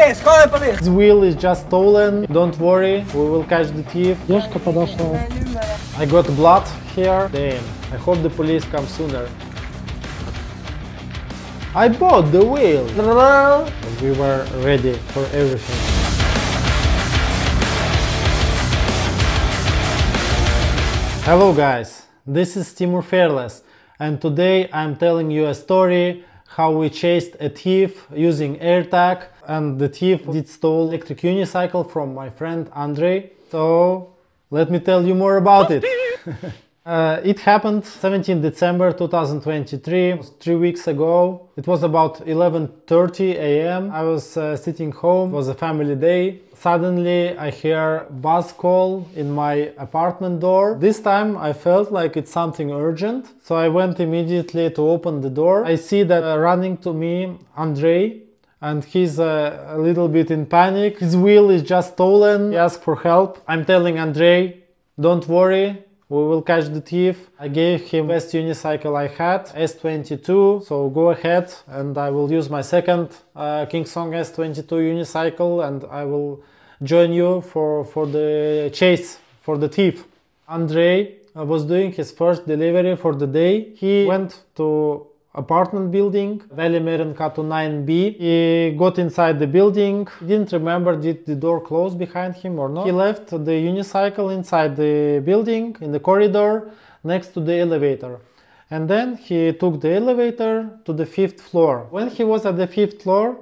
police! Call the police! This wheel is just stolen. Don't worry, we will catch the thief. Девушка подошла. I got blood here. Damn, I hope the police come sooner. I bought the wheel. We were ready for everything. Hello guys, this is Timur Fearless, and today I'm telling you a story how we chased a thief using Airtag, and the thief did stole electric unicycle from my friend Andriy. So let me tell you more about it. It happened 17 December 2023, it was 3 weeks ago. It was about 11:30 a.m. I was sitting home, it was a family day. Suddenly I hear buzz call in my apartment door. This time I felt like it's something urgent, so I went immediately to open the door. I see that running to me Andriy, and he's a little bit in panic. His wheel is just stolen. He asked for help. I'm telling Andriy, don't worry, we will catch the thief. I gave him the best unicycle I had, S22, so go ahead and I will use my second Kingsong S22 unicycle and I will join you for the chase for the thief. Andriy was doing his first delivery for the day. He went to apartment building, Välimerenka 9B. He got inside the building. He didn't remember did the door close behind him or not. He left the unicycle inside the building, in the corridor, next to the elevator. And then he took the elevator to the 5th floor. When he was at the 5th floor,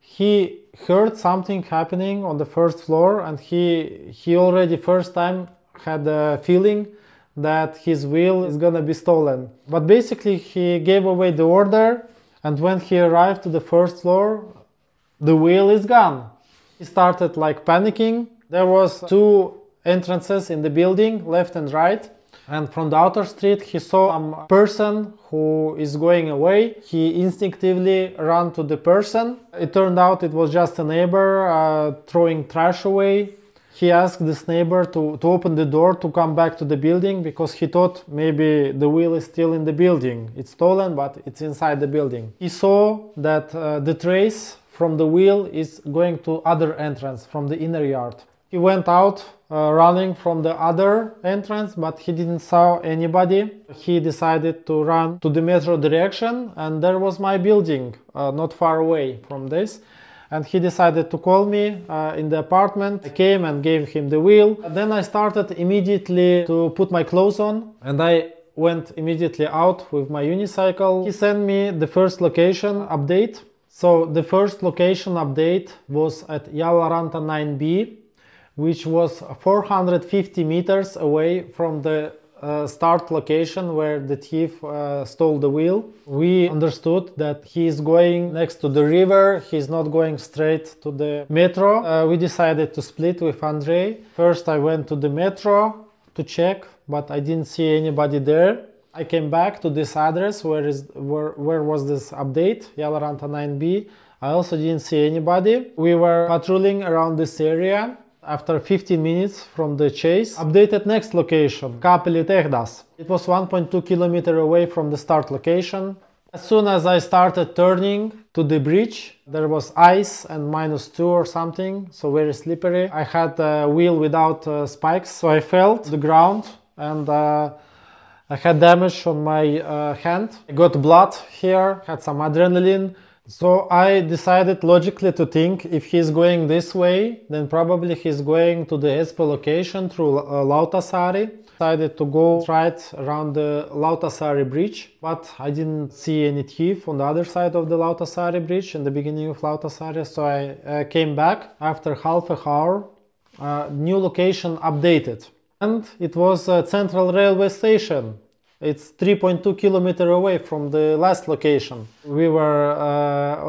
he heard something happening on the 1st floor, and he already first time had a feeling that his wheel is gonna be stolen. But basically he gave away the order, and when he arrived to the 1st floor, the wheel is gone. He started like panicking. There was 2 entrances in the building, left and right, and from the outer street he saw a person who is going away. He instinctively ran to the person. It turned out it was just a neighbor throwing trash away. He asked this neighbor to open the door to come back to the building because he thought maybe the wheel is still in the building. It's stolen, but it's inside the building. He saw that the trace from the wheel is going to other entrance from the inner yard. He went out running from the other entrance, but he didn't saw anybody. He decided to run to the metro direction, and there was my building not far away from this. And he decided to call me in the apartment. I came and gave him the wheel. Then I started immediately to put my clothes on, and I went immediately out with my unicycle. He sent me the first location update. So the first location update was at Yalaranta 9B, which was 450 meters away from the start location where the thief stole the wheel. We understood that he is going next to the river, he's not going straight to the metro. We decided to split with Andriy. First I went to the metro to check, but I didn't see anybody there. I came back to this address where was this update, Yalaranta 9B. I also didn't see anybody. We were patrolling around this area. After 15 minutes from the chase, updated next location, Kapeli Tehdas. It was 1.2 kilometers away from the start location. As soon as I started turning to the bridge, there was ice and -2 or something, so very slippery. I had a wheel without spikes, so I fell to the ground, and I had damage on my hand. I got blood here, had some adrenaline. So I decided logically to think if he's going this way, then probably he's going to the Espoo location through Lauttasaari. Decided to go right around the Lauttasaari bridge, but I didn't see any thief on the other side of the Lauttasaari bridge in the beginning of Lauttasaari, so I came back after half an hour. New location updated, and it was a central railway station. It's 3.2 kilometers away from the last location. We were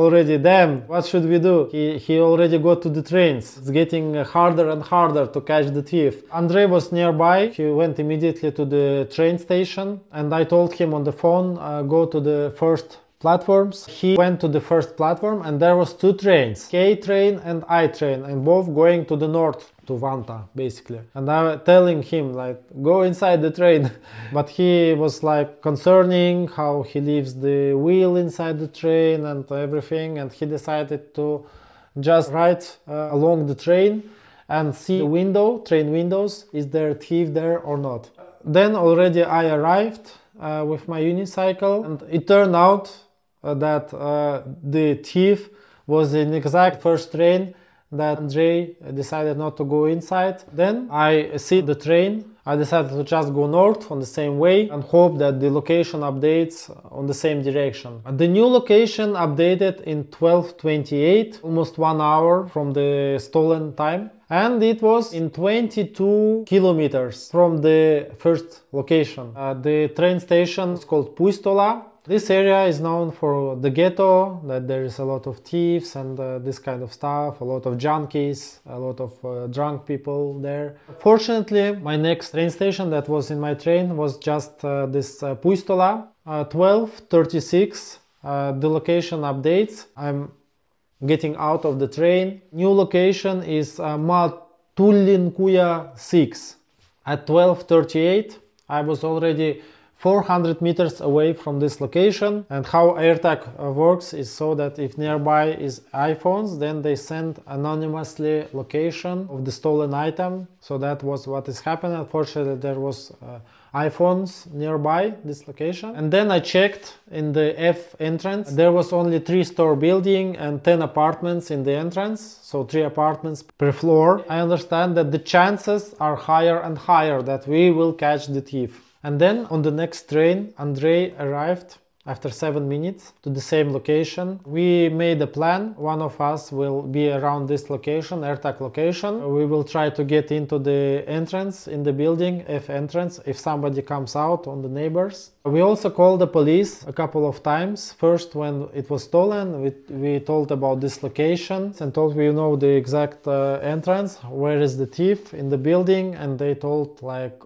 already, damn, what should we do? He already got to the trains. It's getting harder and harder to catch the thief. Andriy was nearby. He went immediately to the train station, and I told him on the phone, go to the first platforms. He went to the first platform, and there was 2 trains, K train and I train, and both going to the north, to Vantaa, basically. And I was telling him, like, go inside the train. But he was like concerning how he leaves the wheel inside the train and everything, and he decided to just right along the train and see the window, train windows, is there a thief there or not. Then already I arrived with my unicycle, and it turned out that the thief was in exact first train that Andrei decided not to go inside. Then I see the train. I decided to just go north on the same way and hope that the location updates on the same direction. The new location updated in 12:28, almost 1 hour from the stolen time. And it was in 22 kilometers from the first location. The train station is called Puistola. This area is known for the ghetto, that there is a lot of thieves and this kind of stuff, a lot of junkies, a lot of drunk people there. Fortunately, my next train station that was in my train was just this Puistola. 12:36, the location updates. I'm getting out of the train. New location is Matulinkuya 6. At 12:38, I was already 400 meters away from this location. And how Airtag works is so that if nearby is iPhones, then they send anonymously location of the stolen item. So that was what is happening. Unfortunately, there was iPhones nearby this location. And then I checked in the F entrance. There was only 3-store building and 10 apartments in the entrance. So 3 apartments per floor. I understand that the chances are higher and higher that we will catch the thief. And then on the next train, Andrei arrived after 7 minutes to the same location. We made a plan. One of us will be around this location, Airtag location. We will try to get into the entrance in the building, F entrance, if somebody comes out on the neighbors. We also called the police a couple of times. First, when it was stolen, we told about this location and told we know the exact entrance, where is the thief in the building, and they told like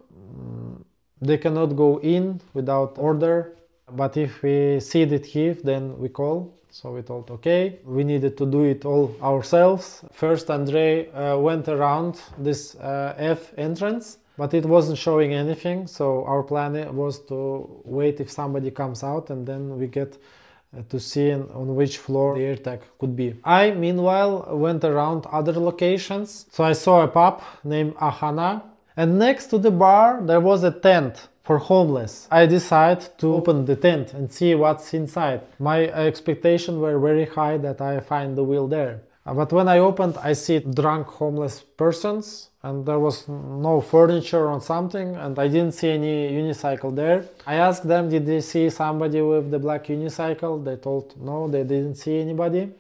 they cannot go in without order, but if we see the thief, then we call. So we thought, okay, we needed to do it all ourselves. First, Andrei went around this F entrance, but it wasn't showing anything. So our plan was to wait if somebody comes out, and then we get to see on which floor the Airtag could be. I, meanwhile, went around other locations. So I saw a pub named Ahana. And next to the bar, there was a tent for homeless. I decided to open the tent and see what's inside. My expectations were very high that I find the wheel there. But when I opened, I see drunk homeless persons, and there was no furniture or something, and I didn't see any unicycle there. I asked them, did they see somebody with the black unicycle? They told no, they didn't see anybody.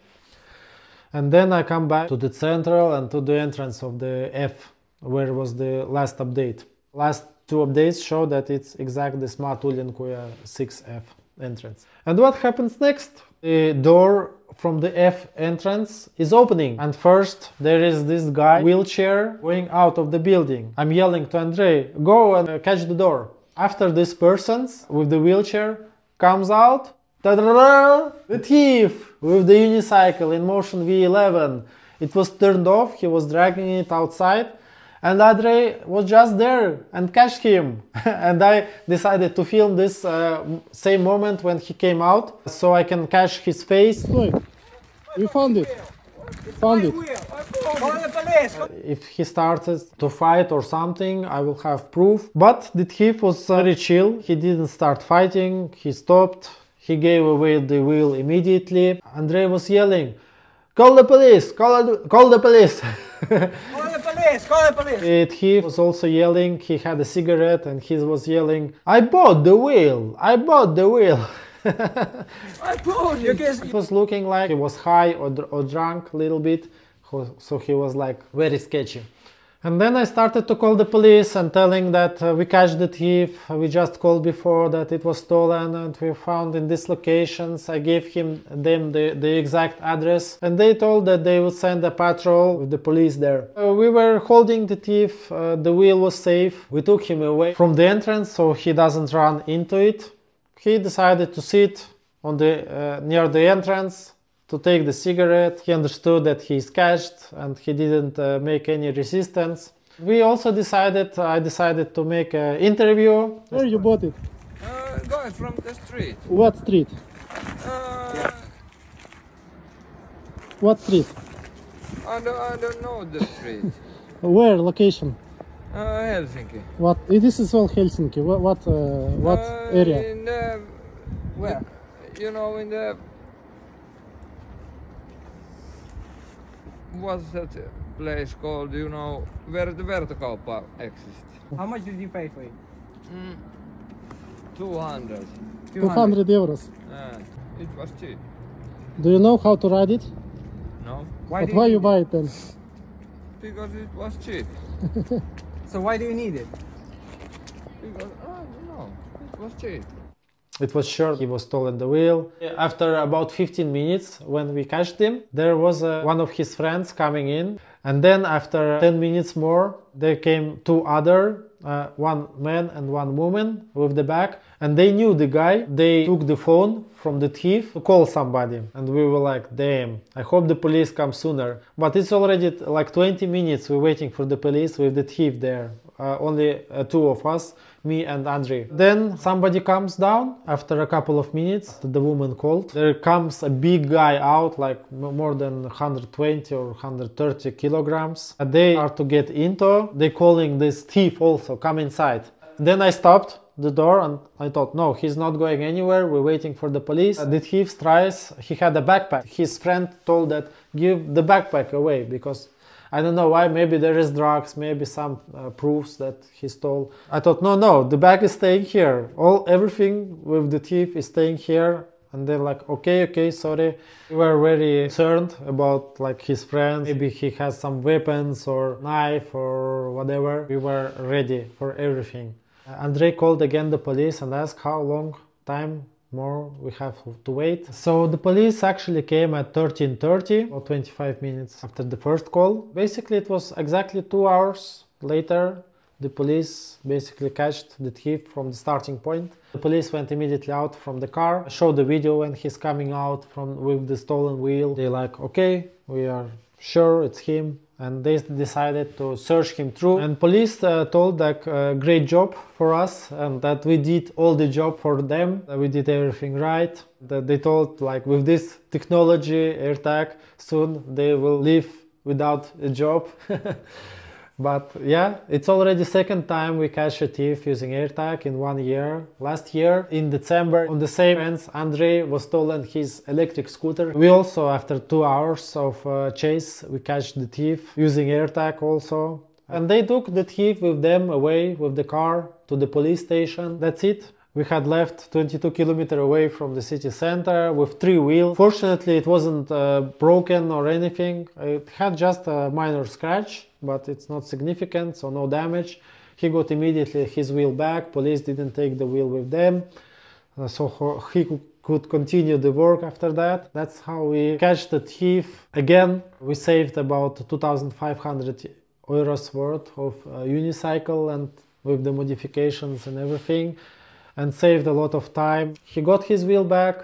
And then I come back to the central and to the entrance of the F, where was the last update. Last 2 updates show that it's exactly the Matulinkuya 6F entrance. And what happens next? The door from the F entrance is opening, and first there is this guy wheelchair going out of the building. I'm yelling to Andrei, go and catch the door. After this person with the wheelchair comes out, ta-da-da, the thief with the unicycle Inmotion V11. It was turned off, he was dragging it outside. And Andrei was just there and catch him. And I decided to film this same moment when he came out, so I can catch his face. Look, we found it. Found it. If he started to fight or something, I will have proof. But the thief was very chill. He didn't start fighting. He stopped. He gave away the wheel immediately. Andrei was yelling, "Call the police! Call the police!" Call the police! Call the police! He was also yelling. He had a cigarette and he was yelling, "I bought the wheel! I bought the wheel!" I bought you. It was looking like he was high or drunk a little bit, so he was like very sketchy. And then I started to call the police and telling that we catch the thief. We just called before that it was stolen and we found in these locations. I gave them the exact address, and they told that they would send a patrol with the police there. We were holding the thief. The wheel was safe. We took him away from the entrance so he doesn't run into it. He decided to sit on the near the entrance to take the cigarette. He understood that he's catched and he didn't make any resistance. We also decided, I decided to make an interview. Where you bought it? Going from the street. What street? What street? I don't know the street. Where location? Helsinki. What? This is all Helsinki. What area? In the, Where? you know, in the, what's that place called, you know, where the Vertakauppa exists? How much did you pay for it? 200. 200 euros. It was cheap. Do you know how to ride it? No? But why you buy it then? Because it was cheap. So why do you need it? Because, I don't know, it was cheap. It was short, he was stolen the wheel. After about 15 minutes, when we catched him, there was one of his friends coming in. And then after 10 minutes more, there came two other, one man and one woman with the bag. And they knew the guy. They took the phone from the thief to call somebody. And we were like, damn, I hope the police come sooner. But it's already like 20 minutes we're waiting for the police with the thief there. Only two of us, me and Andriy. Then somebody comes down after a couple of minutes. The woman called. There comes a big guy out, like more than 120 or 130 kilograms. They are to get into. They calling this thief also, come inside. Then I stopped the door and I thought, no, he's not going anywhere. We're waiting for the police. The thief tries. He had a backpack. His friend told that give the backpack away because I don't know why, maybe there is drugs, maybe some proofs that he stole. I thought, no, the bag is staying here. Everything with the thief is staying here. And they're like, okay, sorry. We were very concerned about like his friends. Maybe he has some weapons or knife or whatever. We were ready for everything. Andrei called again the police and asked how long time more we have to wait. So the police actually came at 13:30 or 25 minutes after the first call. Basically it was exactly 2 hours later. The police basically catched the thief from the starting point. The police went immediately out from the car, showed the video when he's coming out with the stolen wheel. They like, okay, we are sure it's him. And they decided to search him through. And police told that great job for us and that we did all the job for them. That we did everything right. That they told like with this technology, Airtag, soon they will live without a job. But yeah, it's already second time we catch a thief using Airtag in 1 year. Last year in December, on the same fence, Andrei was stolen his electric scooter. We also, after 2 hours of chase, we catch the thief using Airtag also. And they took the thief with them away with the car to the police station. That's it. We had left 22 kilometers away from the city center with 3 wheels. Fortunately, it wasn't broken or anything. It had just a minor scratch, but it's not significant, so no damage. He got immediately his wheel back. Police didn't take the wheel with them, so he could continue the work after that. That's how we catch the thief. Again, we saved about 2,500 euros worth of unicycle and with the modifications and everything, and saved a lot of time. He got his wheel back.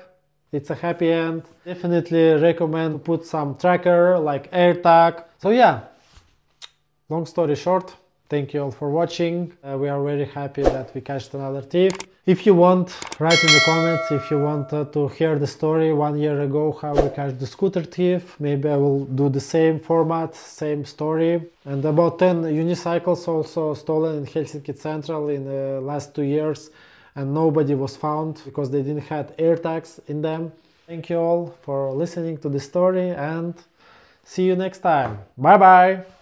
It's a happy end. Definitely recommend to put some tracker like AirTag. So yeah, long story short, thank you all for watching. We are very happy that we catched another thief. If you want, write in the comments if you want to hear the story 1 year ago how we catched the scooter thief. Maybe I will do the same format, same story. And about 10 unicycles also stolen in Helsinki Central in the last 2 years. And nobody was found because they didn't have AirTags in them. Thank you all for listening to the story and see you next time. Bye bye!